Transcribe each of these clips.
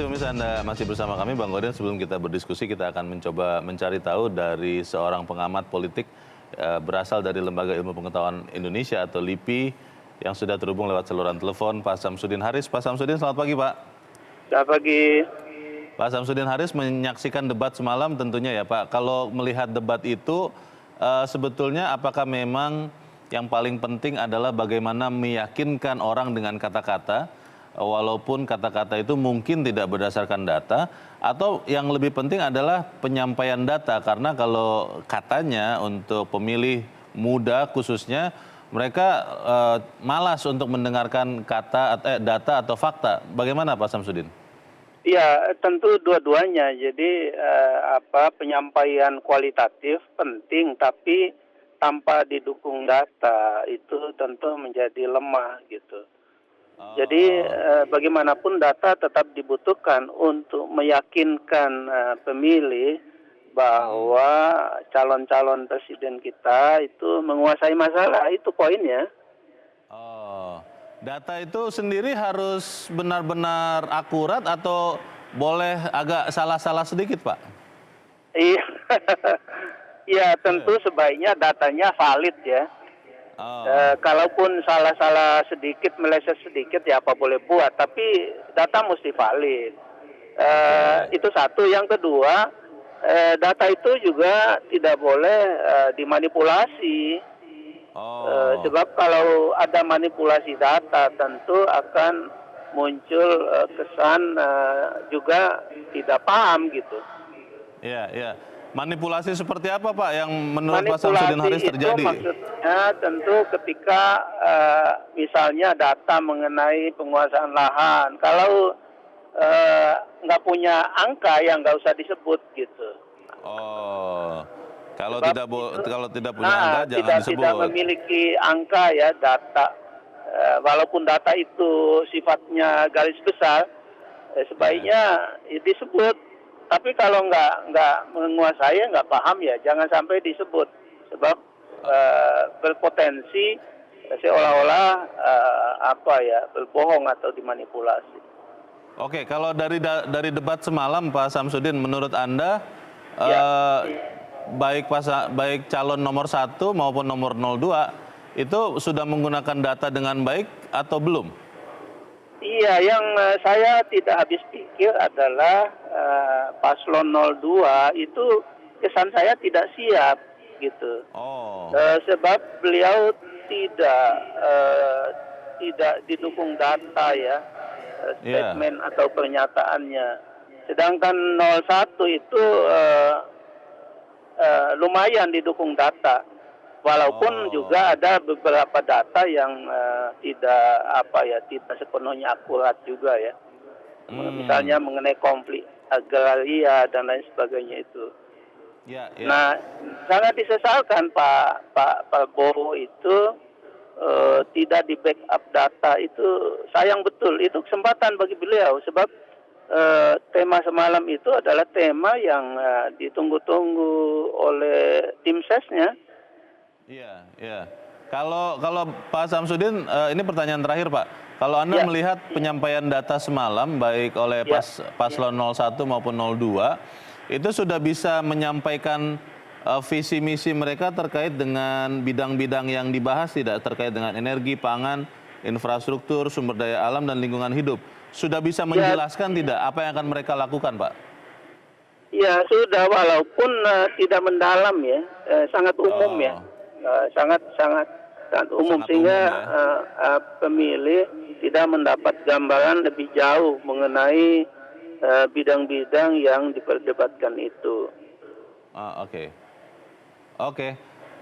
kasih pemirsa, Anda masih bersama kami, Bang Gaudin. Sebelum kita berdiskusi, kita akan mencoba mencari tahu dari seorang pengamat politik berasal dari Lembaga Ilmu Pengetahuan Indonesia atau LIPI yang sudah terhubung lewat saluran telepon, Pak Samsudin Haris. Pak Samsudin, selamat pagi, Pak. Selamat pagi. Pak Samsudin Haris menyaksikan debat semalam tentunya ya, Pak. Kalau melihat debat itu, sebetulnya apakah memang yang paling penting adalah bagaimana meyakinkan orang dengan kata-kata, walaupun kata-kata itu mungkin tidak berdasarkan data, atau yang lebih penting adalah penyampaian data, karena kalau katanya untuk pemilih muda khususnya, mereka malas untuk mendengarkan data atau fakta. Bagaimana Pak Samsudin? Ya, tentu dua-duanya. Jadi penyampaian kualitatif penting, tapi tanpa didukung data itu tentu menjadi lemah gitu. Jadi bagaimanapun data tetap dibutuhkan untuk meyakinkan pemilih bahwa calon-calon presiden kita itu menguasai masalah, itu poinnya. Data itu sendiri harus benar-benar akurat atau boleh agak salah-salah sedikit, Pak? Iya, ya tentu sebaiknya datanya valid ya. Kalaupun salah-salah sedikit, meleset sedikit ya apa boleh buat, tapi data mesti valid. Itu satu. Yang kedua, data itu juga tidak boleh dimanipulasi. Sebab kalau ada manipulasi data tentu akan muncul kesan juga tidak paham gitu. Iya, iya. Manipulasi seperti apa Pak yang menurut Pak Samsudin Haris terjadi? Manipulasi itu maksudnya tentu ketika misalnya data mengenai penguasaan lahan, kalau nggak punya angka ya nggak usah disebut gitu. Kalau tidak punya angka jangan disebut. Tidak memiliki angka ya data, walaupun data itu sifatnya garis besar, sebaiknya disebut. Tapi kalau nggak menguasai, nggak paham ya jangan sampai disebut, sebab berpotensi seolah-olah berbohong atau dimanipulasi. Oke, kalau dari debat semalam Pak Samsudin, menurut Anda baik calon nomor 1 maupun nomor 02 itu sudah menggunakan data dengan baik atau belum? Iya, yang saya tidak habis pikir adalah paslon 02 itu kesan saya tidak siap gitu. Sebab beliau tidak didukung data ya, statement atau pernyataannya. Sedangkan 01 itu lumayan didukung data. Walaupun juga ada beberapa data yang tidak sepenuhnya akurat juga ya. Misalnya mengenai konflik agraria dan lain sebagainya itu. Nah, sangat disesalkan Pak Prabowo itu tidak di backup data, itu sayang betul. Itu kesempatan bagi beliau sebab tema semalam itu adalah tema yang ditunggu-tunggu oleh tim sesnya. Iya. Kalau Pak Samsudin, ini pertanyaan terakhir Pak. Kalau Anda melihat penyampaian data semalam baik oleh paslon 01 maupun 02, itu sudah bisa menyampaikan visi misi mereka terkait dengan bidang-bidang yang dibahas tidak, terkait dengan energi, pangan, infrastruktur, sumber daya alam dan lingkungan hidup. Sudah bisa menjelaskan tidak apa yang akan mereka lakukan, Pak? Ya sudah, walaupun tidak mendalam ya, sangat umum ya. Sangat umum sehingga pemilih tidak mendapat gambaran lebih jauh mengenai bidang-bidang yang diperdebatkan itu. Oke.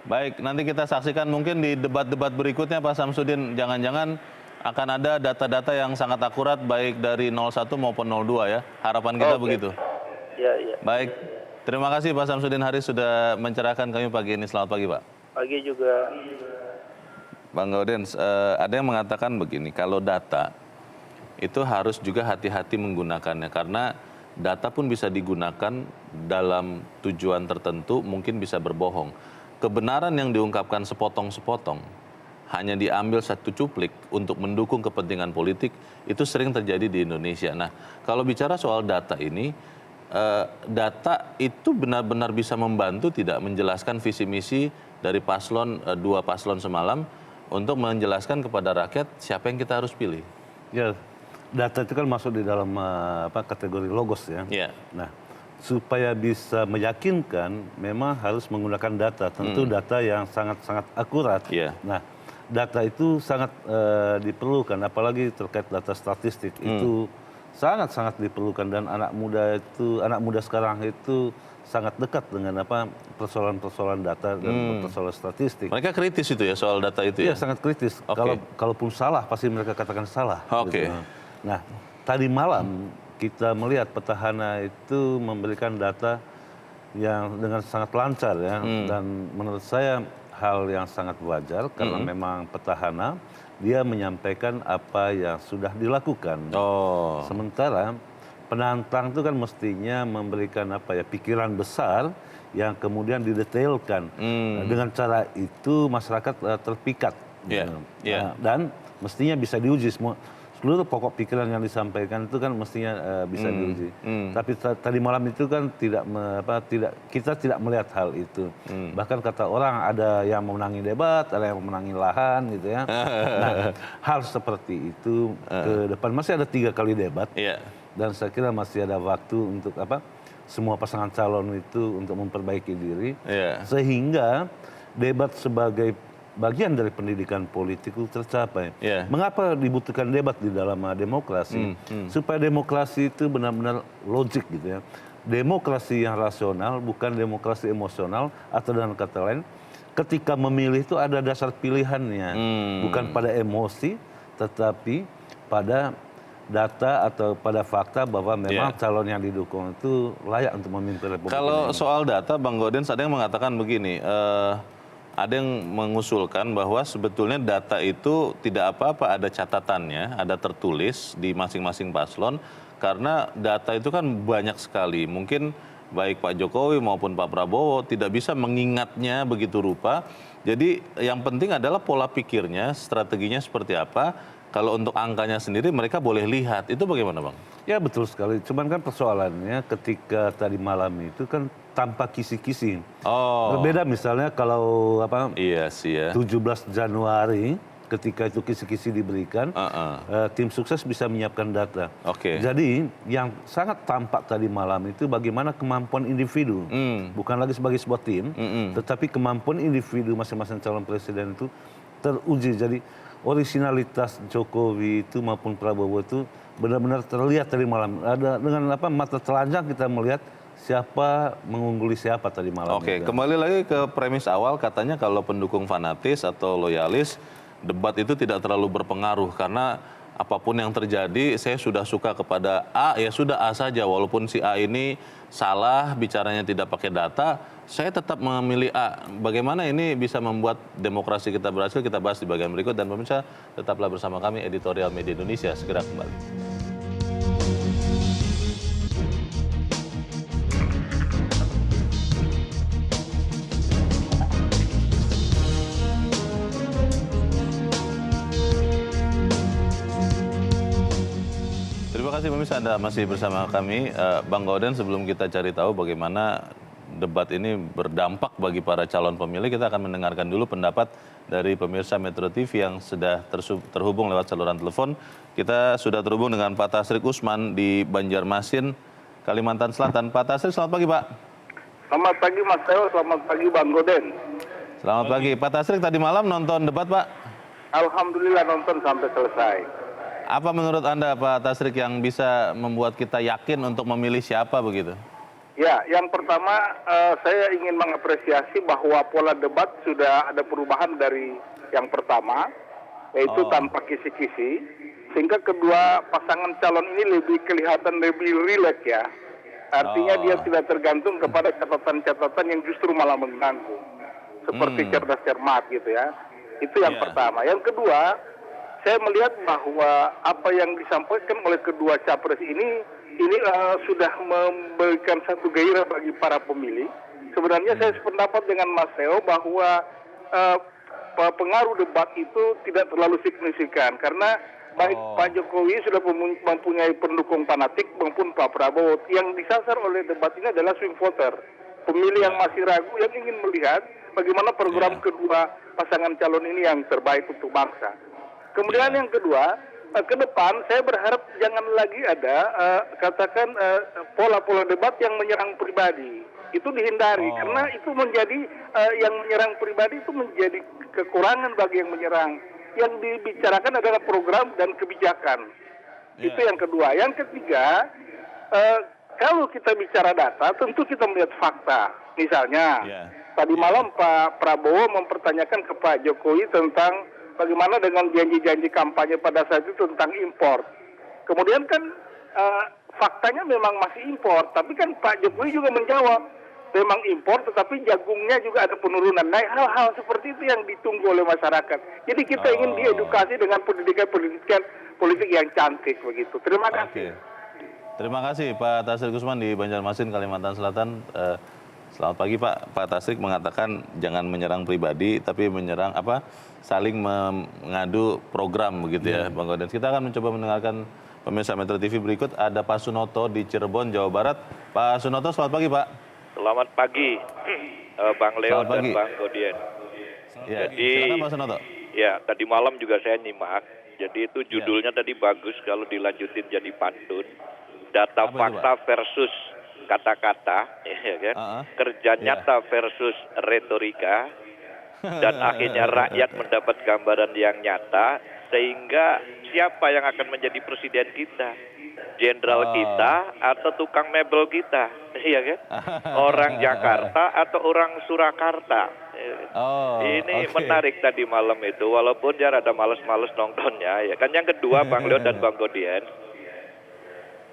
Baik, nanti kita saksikan mungkin di debat-debat berikutnya Pak Samsudin, jangan-jangan akan ada data-data yang sangat akurat baik dari 01 maupun 02 ya. Harapan kita begitu. Iya. Baik. Terima kasih Pak Samsudin Haris sudah mencerahkan kami pagi ini. Selamat pagi, Pak. Pagi juga. Bang Gaudin, ada yang mengatakan begini, kalau data itu harus juga hati-hati menggunakannya karena data pun bisa digunakan dalam tujuan tertentu, mungkin bisa berbohong. Kebenaran yang diungkapkan sepotong-sepotong hanya diambil satu cuplik untuk mendukung kepentingan politik, itu sering terjadi di Indonesia. Nah, kalau bicara soal data ini, data itu benar-benar bisa membantu tidak menjelaskan visi misi dari dua paslon semalam untuk menjelaskan kepada rakyat siapa yang kita harus pilih. Ya, data itu kan masuk di dalam kategori logos ya. Yeah. Nah, supaya bisa meyakinkan memang harus menggunakan data, tentu data yang sangat-sangat akurat. Yeah. Nah, data itu sangat diperlukan, apalagi terkait data statistik itu sangat-sangat diperlukan, dan anak muda sekarang itu sangat dekat dengan persoalan-persoalan data dan persoalan statistik. Mereka kritis itu ya soal data itu ya? Iya, sangat kritis. Kalaupun salah pasti mereka katakan salah. Oke. Gitu. Nah, tadi malam kita melihat petahana itu memberikan data yang dengan sangat lancar ya, dan menurut saya hal yang sangat wajar karena memang petahana dia menyampaikan apa yang sudah dilakukan. Sementara penantang itu kan mestinya memberikan pikiran besar yang kemudian didetailkan. Dengan cara itu masyarakat terpikat. Dan mestinya bisa diuji seluruh pokok pikiran yang disampaikan itu kan mestinya bisa diuji. Tapi tadi malam itu kan kita tidak melihat hal itu. Bahkan kata orang ada yang memenangi debat, ada yang memenangi lahan gitu ya. Nah, hal seperti itu ke depan masih ada 3 kali debat. Dan saya kira masih ada waktu untuk semua pasangan calon itu untuk memperbaiki diri. Sehingga debat sebagai bagian dari pendidikan politik itu tercapai. Mengapa dibutuhkan debat di dalam demokrasi? Supaya demokrasi itu benar-benar logik gitu ya. Demokrasi yang rasional, bukan demokrasi emosional, atau dengan kata lain, ketika memilih itu ada dasar pilihannya. Bukan pada emosi, tetapi pada data atau pada fakta bahwa memang calon yang didukung itu layak untuk memimpin Republik Kalau ini. soal data, Bang Gaudens, ada yang mengatakan begini, ada yang mengusulkan bahwa sebetulnya data itu tidak apa-apa ada catatannya, ada tertulis di masing-masing paslon, karena data itu kan banyak sekali. Mungkin baik Pak Jokowi maupun Pak Prabowo tidak bisa mengingatnya begitu rupa. Jadi yang penting adalah pola pikirnya, strateginya seperti apa. Kalau untuk angkanya sendiri mereka boleh lihat. Itu bagaimana, Bang? Ya betul sekali. Cuman kan persoalannya ketika tadi malam itu kan tanpa kisi-kisi. Berbeda misalnya kalau 17 Januari ketika itu kisi-kisi diberikan, tim sukses bisa menyiapkan data. Jadi yang sangat tampak tadi malam itu bagaimana kemampuan individu, bukan lagi sebagai sebuah tim, tetapi kemampuan individu masing-masing calon presiden itu teruji. Jadi originalitas Jokowi itu maupun Prabowo itu benar-benar terlihat tadi malam. Ada dengan mata telanjang kita melihat siapa mengungguli siapa tadi malam. Kembali lagi ke premis awal, katanya kalau pendukung fanatis atau loyalis, debat itu tidak terlalu berpengaruh karena apapun yang terjadi, saya sudah suka kepada A, ya sudah A saja. Walaupun si A ini salah, bicaranya tidak pakai data, saya tetap memilih A. Bagaimana ini bisa membuat demokrasi kita berhasil, kita bahas di bagian berikut. Dan pemirsa, tetaplah bersama kami, Editorial Media Indonesia. Segera kembali. Terima kasih pemirsa, Anda masih bersama kami. Bang Gaudens, sebelum kita cari tahu bagaimana debat ini berdampak bagi para calon pemilih, kita akan mendengarkan dulu pendapat dari pemirsa Metro TV yang sudah terhubung lewat saluran telepon. Kita sudah terhubung dengan Pak Tasrik Usman di Banjarmasin, Kalimantan Selatan. Pak Tasrik, selamat pagi, Pak. Selamat pagi Mas Teo, selamat pagi Bang Gaudens. Selamat pagi. Pak Tasrik, tadi malam nonton debat, Pak? Alhamdulillah nonton sampai selesai. Apa menurut Anda, Pak Tasrik, yang bisa membuat kita yakin untuk memilih siapa begitu? Ya, yang pertama saya ingin mengapresiasi bahwa pola debat sudah ada perubahan dari yang pertama, yaitu tanpa kisi-kisi, sehingga kedua pasangan calon ini kelihatan lebih rileks ya. Artinya dia tidak tergantung kepada catatan-catatan yang justru malah mengganggu, seperti cerdas cermat gitu ya. Itu yang pertama. Yang kedua, saya melihat bahwa apa yang disampaikan oleh kedua capres ini sudah memberikan satu gairah bagi para pemilih. Sebenarnya saya sependapat dengan Mas Teo bahwa pengaruh debat itu tidak terlalu signifikan karena baik Pak Jokowi sudah mempunyai pendukung fanatik maupun Pak Prabowo. Yang disasar oleh debat ini adalah swing voter, pemilih yang masih ragu yang ingin melihat bagaimana program kedua pasangan calon ini yang terbaik untuk bangsa. Kemudian yang kedua, ke depan saya berharap jangan lagi ada katakan pola-pola debat yang menyerang pribadi. Itu dihindari karena itu menjadi yang menyerang pribadi itu menjadi kekurangan bagi yang menyerang. Yang dibicarakan adalah program dan kebijakan. Itu yang kedua. Yang ketiga, kalau kita bicara data, tentu kita melihat fakta. Misalnya, tadi malam Pak Prabowo mempertanyakan ke Pak Jokowi tentang bagaimana dengan janji-janji kampanye pada saat itu tentang impor. Kemudian kan faktanya memang masih impor, tapi kan Pak Jokowi juga menjawab memang impor, tetapi jagungnya juga ada penurunan. Nah, hal-hal seperti itu yang ditunggu oleh masyarakat. Jadi kita ingin diedukasi dengan pendidikan politik yang cantik begitu. Terima kasih. Terima kasih Pak Tasrik Gusman di Banjarmasin, Kalimantan Selatan. Selamat pagi Pak. Pak Tasrik mengatakan jangan menyerang pribadi, tapi menyerang saling mengadu program begitu ya, Bang Godens. Kita akan mencoba mendengarkan pemirsa Metro TV berikut. Ada Pak Sunoto di Cirebon, Jawa Barat. Pak Sunoto, selamat pagi Pak. Selamat pagi, Bang Leo dan Bang Godien. Silakan Pak Sunoto. Ya, tadi malam juga saya nyimak. Jadi itu judulnya tadi bagus kalau dilanjutin jadi pantun. Data fakta versus kata-kata, ya kan? Kerja nyata versus retorika. Dan akhirnya rakyat mendapat gambaran yang nyata. Sehingga siapa yang akan menjadi presiden kita? Jenderal kita atau tukang mebel kita, iya kan? Orang Jakarta atau orang Surakarta. Ini menarik tadi malam itu, walaupun dia rada males-males nontonnya, ya kan? Yang kedua, Bang Leo dan Bang Godien,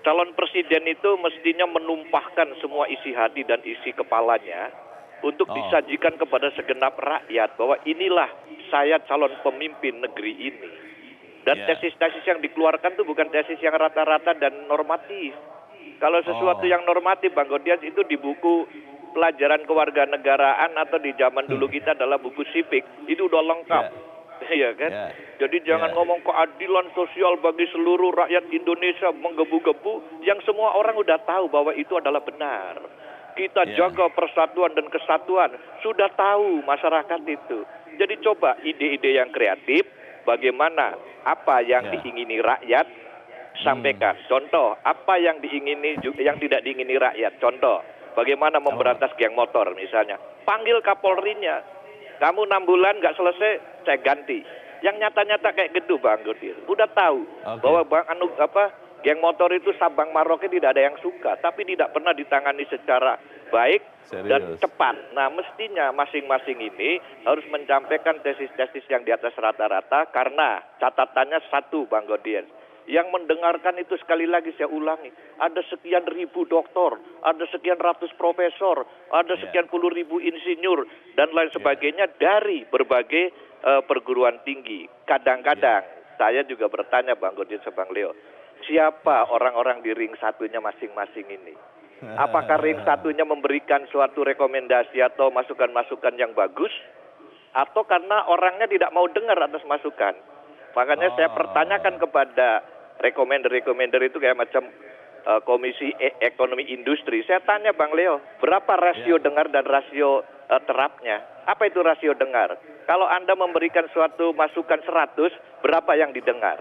calon presiden itu mestinya menumpahkan semua isi hati dan isi kepalanya untuk disajikan kepada segenap rakyat bahwa inilah saya calon pemimpin negeri ini. Dan tesis-tesis yang dikeluarkan itu bukan tesis yang rata-rata dan normatif. Kalau sesuatu yang normatif, Bang Godian, itu di buku pelajaran kewarganegaraan atau di zaman dulu kita adalah buku sipik, itu udah lengkap. Iya kan? Jadi jangan ngomong keadilan sosial bagi seluruh rakyat Indonesia menggebu-gebu, yang semua orang udah tahu bahwa itu adalah benar. Kita jaga persatuan dan kesatuan, sudah tahu masyarakat itu. Jadi coba ide-ide yang kreatif, bagaimana apa yang diingini rakyat sampaikan. Contoh, apa yang diingini yang tidak diingini rakyat. Contoh, bagaimana memberantas geng motor misalnya. Panggil Kapolrinya. Kamu 6 bulan nggak selesai, saya ganti. Yang nyata-nyata kayak gitu, Bang Godir. Udah tahu bahwa geng motor itu Sabang Merauke tidak ada yang suka, tapi tidak pernah ditangani secara baik dan cepat. Nah, mestinya masing-masing ini harus menyampaikan tesis-tesis yang di atas rata-rata, karena catatannya satu, Bang Godien. Yang mendengarkan itu, sekali lagi saya ulangi, ada sekian ribu doktor, ada sekian ratus profesor, ada sekian puluh ribu insinyur, dan lain sebagainya dari berbagai perguruan tinggi. Kadang-kadang saya juga bertanya, Bang Godien dan Bang Leo, siapa orang-orang di ring satunya masing-masing ini? Apakah ring satunya memberikan suatu rekomendasi atau masukan-masukan yang bagus? Atau karena orangnya tidak mau dengar atas masukan? Makanya saya pertanyakan kepada rekomender itu kayak macam Komisi Ekonomi Industri. Saya tanya, Bang Leo, berapa rasio dengar dan rasio terapnya? Apa itu rasio dengar? Kalau Anda memberikan suatu masukan 100, berapa yang didengar?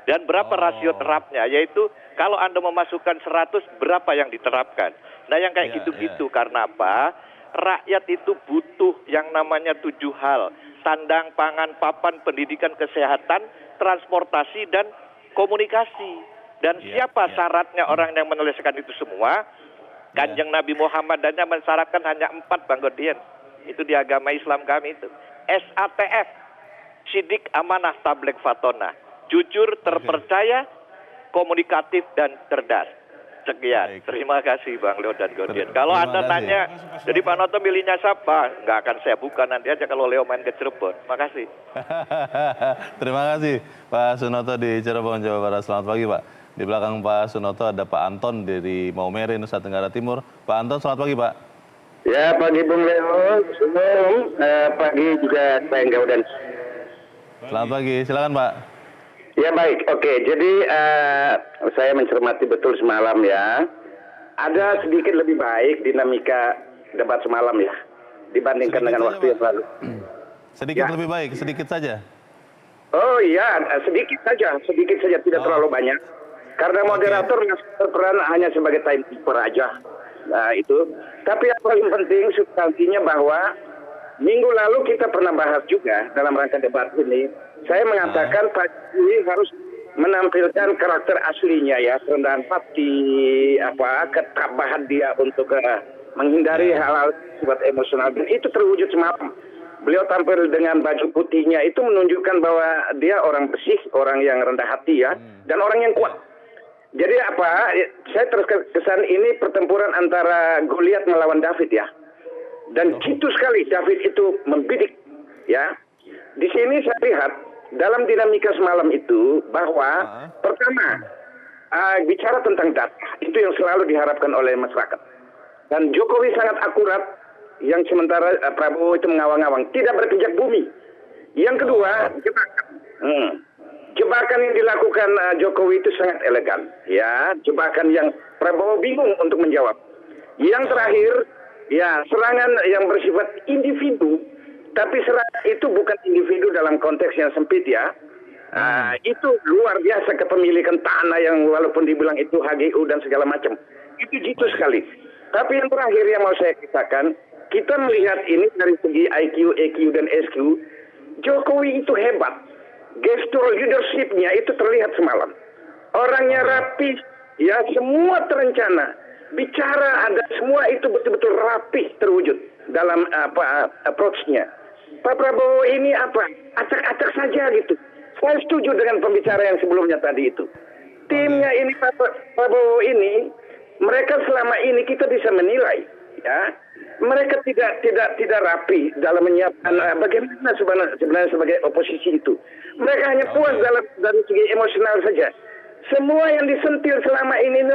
Dan berapa rasio terapnya, yaitu kalau Anda memasukkan 100, berapa yang diterapkan. Nah, yang kayak gitu-gitu, karena apa? Rakyat itu butuh yang namanya 7 hal. Sandang, pangan, papan, pendidikan, kesehatan, transportasi, dan komunikasi. Dan siapa syaratnya orang yang menyelesaikan itu semua? Kanjeng Nabi Muhammad dan mensyaratkan hanya 4, Bang Godien. Itu di agama Islam kami itu. SATF, Sidik, Amanah, Tabligh, Fatonah. Jujur, terpercaya, komunikatif, dan cerdas. Sekian. Terima kasih Bang Leo dan Godien. Kalau Anda tanya, jadi Pak Noto milihnya siapa? Nggak akan saya buka, nanti aja kalau Leo main ke Cirebon. Makasih. Terima kasih Pak Sunoto di Cirebon, Jawa Barat. Selamat pagi Pak. Di belakang Pak Sunoto ada Pak Anton dari Maumere, Nusa Tenggara Timur. Pak Anton, selamat pagi Pak. Ya, pagi Bung Leo, pagi juga Pak Enggau dan. Selamat pagi, silakan Pak. Ya baik, oke. Jadi saya mencermati betul semalam ya. Ada sedikit lebih baik dinamika debat semalam ya, dibandingkan Sedikit dengan saja, waktu yang Pak. lalu. Sedikit Ya. lebih baik, sedikit saja. Oh iya, sedikit saja, tidak terlalu banyak. Karena moderator berperan hanya sebagai timekeeper aja. Nah itu. Tapi yang paling penting substansinya bahwa minggu lalu kita pernah bahas juga dalam rangka debat ini. Saya mengatakan Pak Jokowi harus menampilkan karakter aslinya ya, kerendahan hati, ketabahan dia untuk menghindari hal-hal sifat emosional. Dan itu terwujud semalam. Beliau tampil dengan baju putihnya itu menunjukkan bahwa dia orang bersih, orang yang rendah hati ya, dan orang yang kuat. Jadi saya terkesan ini pertempuran antara Goliat melawan David ya. Dan gitu sekali David itu membidik ya. Di sini saya lihat dalam dinamika semalam itu bahwa pertama bicara tentang data itu yang selalu diharapkan oleh masyarakat. Dan Jokowi sangat akurat, yang sementara Prabowo itu mengawang-awang, tidak berpijak bumi. Yang kedua, jebakan yang dilakukan Jokowi itu sangat elegan, ya, jebakan yang Prabowo bingung untuk menjawab. Yang terakhir, ya, serangan yang bersifat individu, tapi serangan itu bukan individu dalam konteks yang sempit ya. Itu luar biasa kepemilikan tanah yang walaupun dibilang itu HGU dan segala macam. Itu jitu sekali. Tapi yang terakhir yang mau saya katakan, kita melihat ini dari segi IQ, EQ, dan SQ, Jokowi itu hebat. Gestur leadership-nya itu terlihat semalam. Orangnya rapi, ya semua terencana. Bicara ada semua itu betul-betul rapi terwujud dalam approach-nya. Pak Prabowo ini acak-acak saja gitu. Saya setuju dengan pembicara yang sebelumnya tadi itu. Timnya ini Pak Prabowo ini, mereka selama ini kita bisa menilai, ya, mereka tidak rapi dalam menyiapkan bagaimana sebenarnya sebagai oposisi itu. Mereka hanya puas dari segi emosional saja. Semua yang disentil selama ini,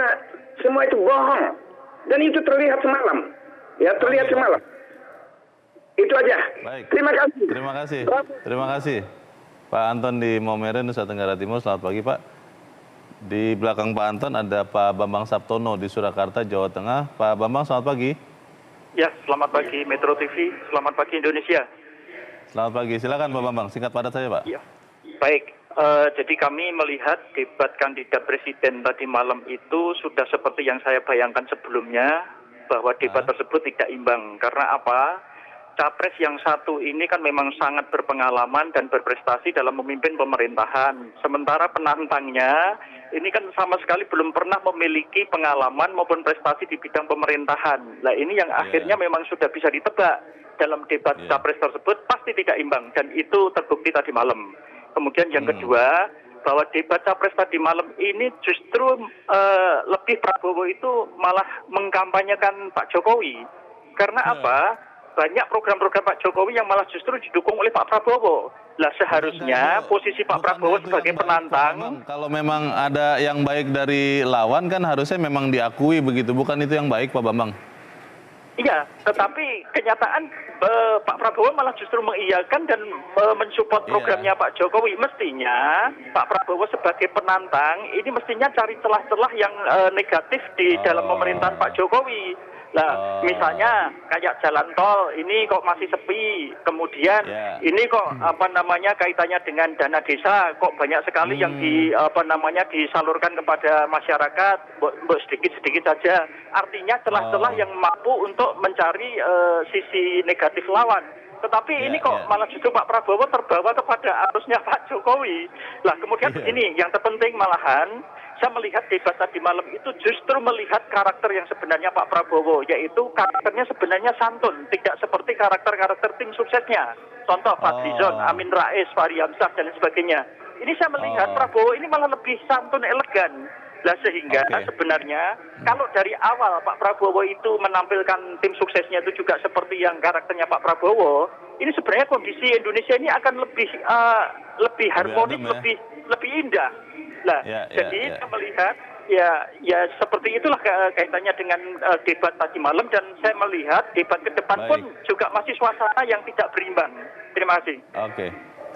semua itu bohong. Dan itu terlihat semalam. Ya, terlihat semalam. Itu aja. Baik. Terima kasih. Terima kasih. Terima kasih. Pak Anton di Maumere, Nusa Tenggara Timur. Selamat pagi, Pak. Di belakang Pak Anton ada Pak Bambang Saptono di Surakarta, Jawa Tengah. Pak Bambang, selamat pagi. Ya, selamat pagi Metro TV. Selamat pagi Indonesia. Selamat pagi. Silakan Pak Bambang. Singkat padat saja, Pak. Ya. Baik. Jadi kami melihat debat kandidat presiden tadi malam itu sudah seperti yang saya bayangkan sebelumnya, bahwa debat tersebut tidak imbang. Karena apa? Capres yang satu ini kan memang sangat berpengalaman dan berprestasi dalam memimpin pemerintahan. Sementara penantangnya ini kan sama sekali belum pernah memiliki pengalaman maupun prestasi di bidang pemerintahan. Nah ini yang akhirnya memang sudah bisa ditebak dalam debat capres tersebut pasti tidak imbang. Dan itu terbukti tadi malam. Kemudian yang kedua, bahwa debat capres tadi malam ini justru lebih Prabowo itu malah mengkampanyekan Pak Jokowi. Karena apa? Banyak program-program Pak Jokowi yang malah justru didukung oleh Pak Prabowo. Lah seharusnya posisi Pak Prabowo sebagai penantang. Kalau memang ada yang baik dari lawan kan harusnya memang diakui begitu. Bukan itu yang baik, Pak Bambang? Iya, tetapi kenyataan Pak Prabowo malah justru mengiyakan dan mensupport programnya Pak Jokowi. Mestinya Pak Prabowo sebagai penantang ini mestinya cari celah-celah yang negatif di dalam pemerintahan Pak Jokowi. Nah, misalnya kayak jalan tol ini kok masih sepi, kemudian ini kok kaitannya dengan dana desa kok banyak sekali yang disalurkan kepada masyarakat, sedikit-sedikit saja. Artinya celah-celah yang mampu untuk mencari sisi negatif lawan. Tetapi ini kok malah justru Pak Prabowo terbawa kepada arusnya Pak Jokowi. Lah kemudian begini, yang terpenting malahan saya melihat debat tadi malam itu justru melihat karakter yang sebenarnya Pak Prabowo, yaitu karakternya sebenarnya santun, tidak seperti karakter-karakter tim suksesnya. Contoh Fadlizon, Amin Rais, Fahri Hamzah dan sebagainya. Ini saya melihat Prabowo ini malah lebih santun, elegan. Lah sehingga sebenarnya kalau dari awal Pak Prabowo itu menampilkan tim suksesnya itu juga seperti yang karakternya Pak Prabowo, ini sebenarnya kondisi Indonesia ini akan lebih harmonis, lebih indah. Nah, jadi saya melihat ya seperti itulah kaitannya dengan debat tadi malam, dan saya melihat debat ke depan pun juga masih suasana yang tidak berimbang. Terima kasih. Oke,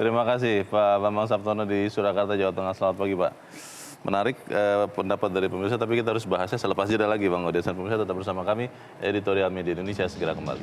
terima kasih Pak Bambang Saptono di Surakarta, Jawa Tengah. Selamat pagi Pak. Menarik pendapat dari pemirsa, tapi kita harus bahasnya selepas jeda lagi Bang Odes. Pemirsa tetap bersama kami, Editorial Media Indonesia segera kembali.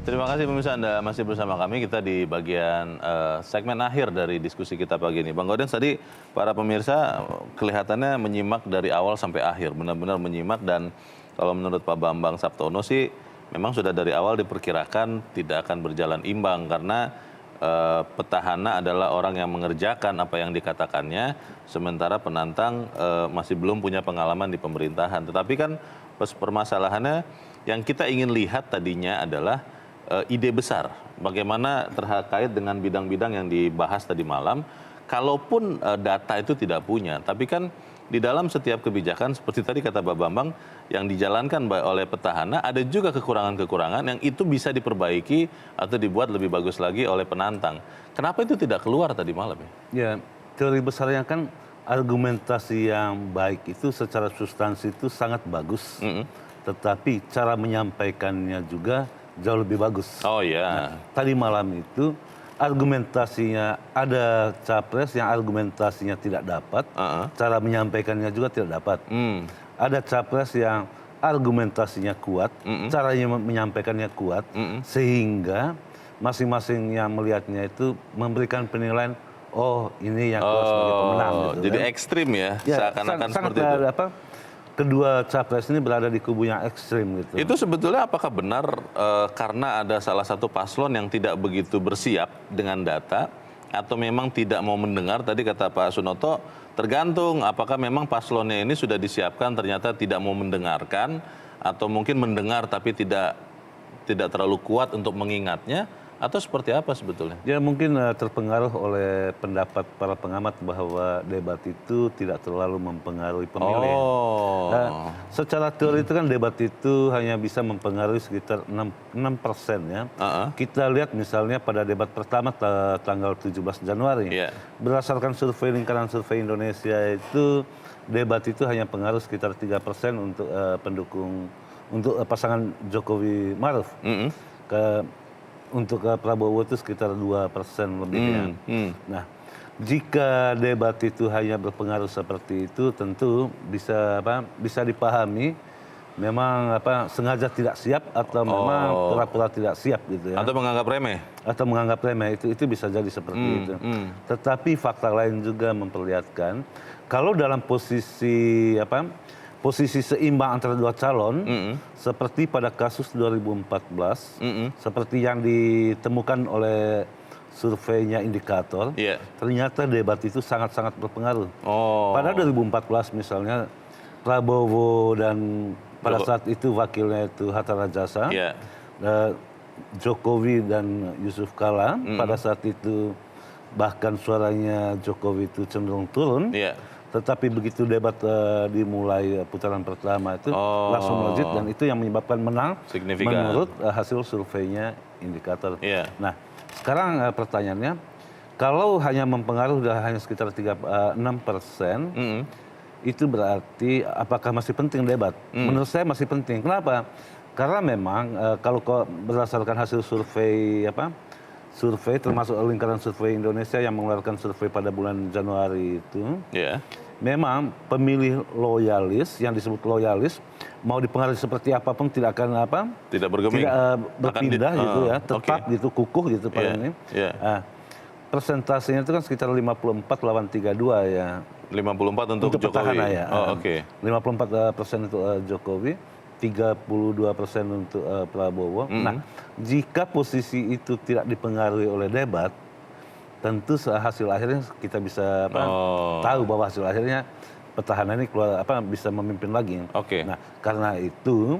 Terima kasih pemirsa, Anda masih bersama kami. Kita di bagian segmen akhir dari diskusi kita pagi ini. Bang Gaudens, tadi para pemirsa kelihatannya menyimak dari awal sampai akhir, benar-benar menyimak, dan kalau menurut Pak Bambang Saptono sih memang sudah dari awal diperkirakan tidak akan berjalan imbang karena petahana adalah orang yang mengerjakan apa yang dikatakannya, sementara penantang masih belum punya pengalaman di pemerintahan. Tetapi kan permasalahannya yang kita ingin lihat tadinya adalah ide besar, bagaimana terkait dengan bidang-bidang yang dibahas tadi malam, kalaupun data itu tidak punya, tapi kan di dalam setiap kebijakan, seperti tadi kata Pak Bambang, yang dijalankan oleh petahana, ada juga kekurangan-kekurangan yang itu bisa diperbaiki atau dibuat lebih bagus lagi oleh penantang. Kenapa itu tidak keluar tadi malam ya? Ya, teori besarnya kan argumentasi yang baik itu secara substansi itu sangat bagus, tetapi cara menyampaikannya juga jauh lebih bagus. Oh ya. Nah, tadi malam itu argumentasinya, ada capres yang argumentasinya tidak dapat, cara menyampaikannya juga tidak dapat. Ada capres yang argumentasinya kuat, caranya menyampaikannya kuat, sehingga masing-masing yang melihatnya itu memberikan penilaian, oh ini yang kuat sebagai pemenang. Gitu, jadi kan? Ekstrim ya, seakan-akan seperti itu. Kedua capres ini berada di kubu yang ekstrim gitu. Itu sebetulnya apakah benar karena ada salah satu paslon yang tidak begitu bersiap dengan data, atau memang tidak mau mendengar? Tadi kata Pak Sunoto, tergantung apakah memang paslonnya ini sudah disiapkan ternyata tidak mau mendengarkan, atau mungkin mendengar tapi tidak terlalu kuat untuk mengingatnya, atau seperti apa sebetulnya? Ya mungkin terpengaruh oleh pendapat para pengamat bahwa debat itu tidak terlalu mempengaruhi pemilih. Nah, secara teori itu kan debat itu hanya bisa mempengaruhi sekitar 6% ya. Kita lihat misalnya pada debat pertama tanggal 17 Januari. Berdasarkan survei Lingkaran Survei Indonesia itu, debat itu hanya pengaruh sekitar 3% untuk pendukung, untuk pasangan Jokowi Maruf. Untuk Prabowo itu sekitar 2% lebihnya. Nah, jika debat itu hanya berpengaruh seperti itu, tentu bisa dipahami memang sengaja tidak siap atau memang pura-pura tidak siap gitu ya. Atau menganggap remeh. Atau menganggap remeh, itu bisa jadi seperti itu. Tetapi fakta lain juga memperlihatkan kalau dalam posisi seimbang antara dua calon, seperti pada kasus 2014, seperti yang ditemukan oleh surveinya Indikator, ternyata debat itu sangat-sangat berpengaruh. Pada 2014 misalnya, Prabowo dan pada saat itu wakilnya itu Hatta Rajasa, Jokowi dan Yusuf Kala, pada saat itu bahkan suaranya Jokowi itu cenderung turun. Tetapi begitu debat dimulai putaran pertama itu langsung melejit, dan itu yang menyebabkan menang menurut hasil surveinya Indikator. Nah, sekarang pertanyaannya, kalau hanya mempengaruhi hanya sekitar 6%, itu berarti apakah masih penting debat? Menurut saya masih penting. Kenapa? Karena memang kalau berdasarkan hasil survei termasuk Lingkaran Survei Indonesia yang mengeluarkan survei pada bulan Januari itu, memang pemilih loyalis, yang disebut loyalis, mau dipengaruhi seperti apapun tidak akan tidak bergeming, tidak berpindah gitu ya, tetap gitu, kukuh gitu pada ini. Persentasenya itu kan sekitar 54 lawan 32 ya. 54 untuk Jokowi. Petahana ya. 54% untuk Jokowi, 32% untuk Prabowo. Nah, jika posisi itu tidak dipengaruhi oleh debat, tentu hasil akhirnya kita bisa tahu bahwa hasil akhirnya petahana ini keluar bisa memimpin lagi. Nah, karena itu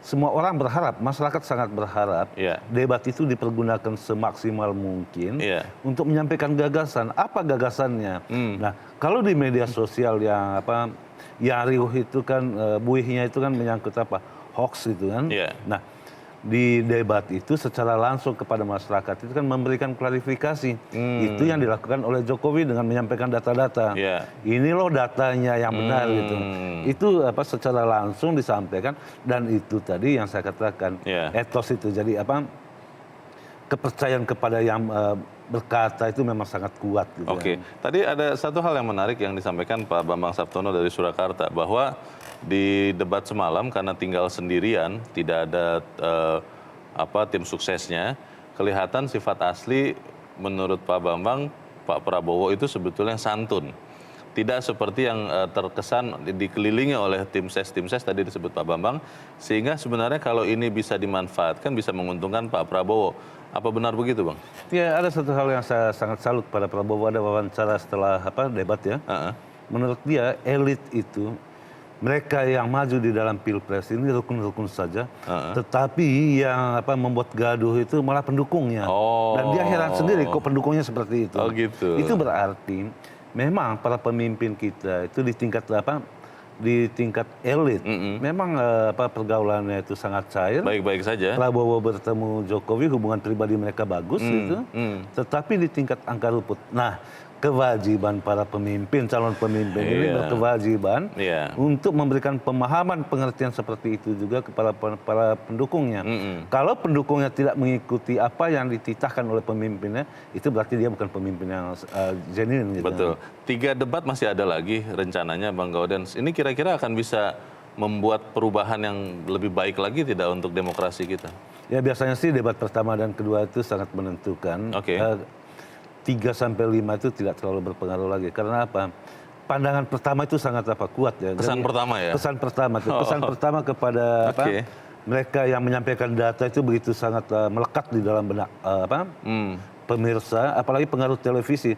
semua orang berharap, masyarakat sangat berharap debat itu dipergunakan semaksimal mungkin untuk menyampaikan gagasan. Apa gagasannya? Nah, kalau di media sosial yang yang riuh itu kan buihnya itu kan menyangkut apa? Hoax gitu kan. Yeah. Nah, di debat itu secara langsung kepada masyarakat itu kan memberikan klarifikasi. Itu yang dilakukan oleh Jokowi dengan menyampaikan data-data. Yeah. Ini loh datanya yang benar gitu. Itu apa secara langsung disampaikan dan itu tadi yang saya katakan etos itu. Jadi apa kepercayaan kepada yang berkata itu memang sangat kuat gitu. Oke. Tadi ada satu hal yang menarik yang disampaikan Pak Bambang Saptono dari Surakarta bahwa di debat semalam karena tinggal sendirian, tidak ada tim suksesnya, kelihatan sifat asli menurut Pak Bambang, Pak Prabowo itu sebetulnya santun. Tidak seperti yang terkesan dikelilingi oleh tim ses tadi disebut Pak Bambang, sehingga sebenarnya kalau ini bisa dimanfaatkan bisa menguntungkan Pak Prabowo. Apa benar begitu, Bang? Ya, ada satu hal yang saya sangat salut pada Prabowo, ada wawancara setelah debat ya. Menurut dia elit itu mereka yang maju di dalam pilpres ini rukun-rukun saja, tetapi yang membuat gaduh itu malah pendukungnya. Dan dia heran sendiri kok pendukungnya seperti itu. Oh gitu. Itu berarti memang para pemimpin kita itu di tingkat elit, memang pergaulannya itu sangat cair. Baik-baik saja. Prabowo bertemu Jokowi, hubungan pribadi mereka bagus itu, tetapi di tingkat angka rumput. Nah, kewajiban para pemimpin, calon pemimpin ini berkewajiban untuk memberikan pemahaman pengertian seperti itu juga kepada para pendukungnya. Kalau pendukungnya tidak mengikuti apa yang dititahkan oleh pemimpinnya, itu berarti dia bukan pemimpin yang genuine. Gitu. Betul. 3 debat masih ada lagi rencananya, Bang Gaudens. Ini kira-kira akan bisa membuat perubahan yang lebih baik lagi tidak untuk demokrasi kita? Ya biasanya sih debat pertama dan kedua itu sangat menentukan. 3-5 itu tidak terlalu berpengaruh lagi. Karena apa? Pandangan pertama itu sangat kuat ya. Pesan pertama ya? Pesan pertama. Pesan pertama kepada mereka yang menyampaikan data itu begitu sangat melekat di dalam benak pemirsa, apalagi pengaruh televisi.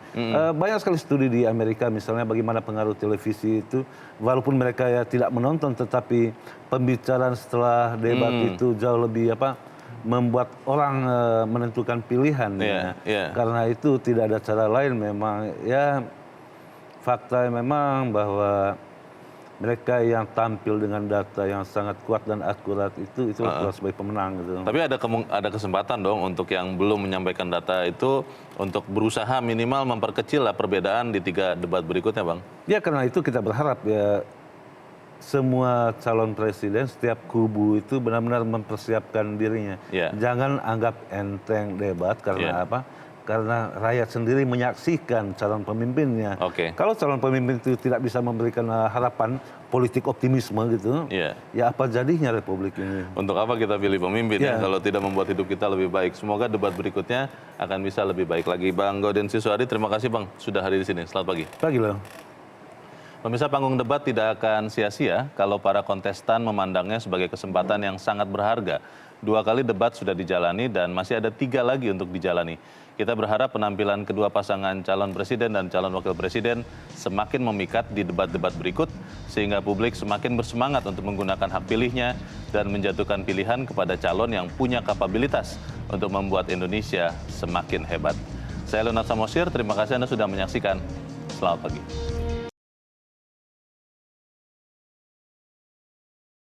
Banyak sekali studi di Amerika misalnya bagaimana pengaruh televisi itu, walaupun mereka ya tidak menonton, tetapi pembicaraan setelah debat itu jauh lebih membuat orang menentukan pilihan. Karena itu tidak ada cara lain memang. Ya fakta memang bahwa mereka yang tampil dengan data yang sangat kuat dan akurat itu sebagai pemenang gitu. Tapi ada kesempatan dong untuk yang belum menyampaikan data itu untuk berusaha minimal memperkecil lah perbedaan di 3 debat berikutnya, Bang. Ya karena itu kita berharap ya semua calon presiden setiap kubu itu benar-benar mempersiapkan dirinya. Jangan anggap enteng debat karena apa? Karena rakyat sendiri menyaksikan calon pemimpinnya. Kalau calon pemimpin itu tidak bisa memberikan harapan politik optimisme gitu, ya apa jadinya republik ini? Untuk apa kita pilih pemimpin ya kalau tidak membuat hidup kita lebih baik? Semoga debat berikutnya akan bisa lebih baik lagi. Bang Gaudens Siswadi, terima kasih Bang sudah hadir di sini. Selamat pagi. Pagi loh. Pemirsa, panggung debat tidak akan sia-sia kalau para kontestan memandangnya sebagai kesempatan yang sangat berharga. 2 kali debat sudah dijalani dan masih ada 3 lagi untuk dijalani. Kita berharap penampilan kedua pasangan calon presiden dan calon wakil presiden semakin memikat di debat-debat berikut, sehingga publik semakin bersemangat untuk menggunakan hak pilihnya dan menjatuhkan pilihan kepada calon yang punya kapabilitas untuk membuat Indonesia semakin hebat. Saya Leonard Samosir, terima kasih Anda sudah menyaksikan. Selamat pagi.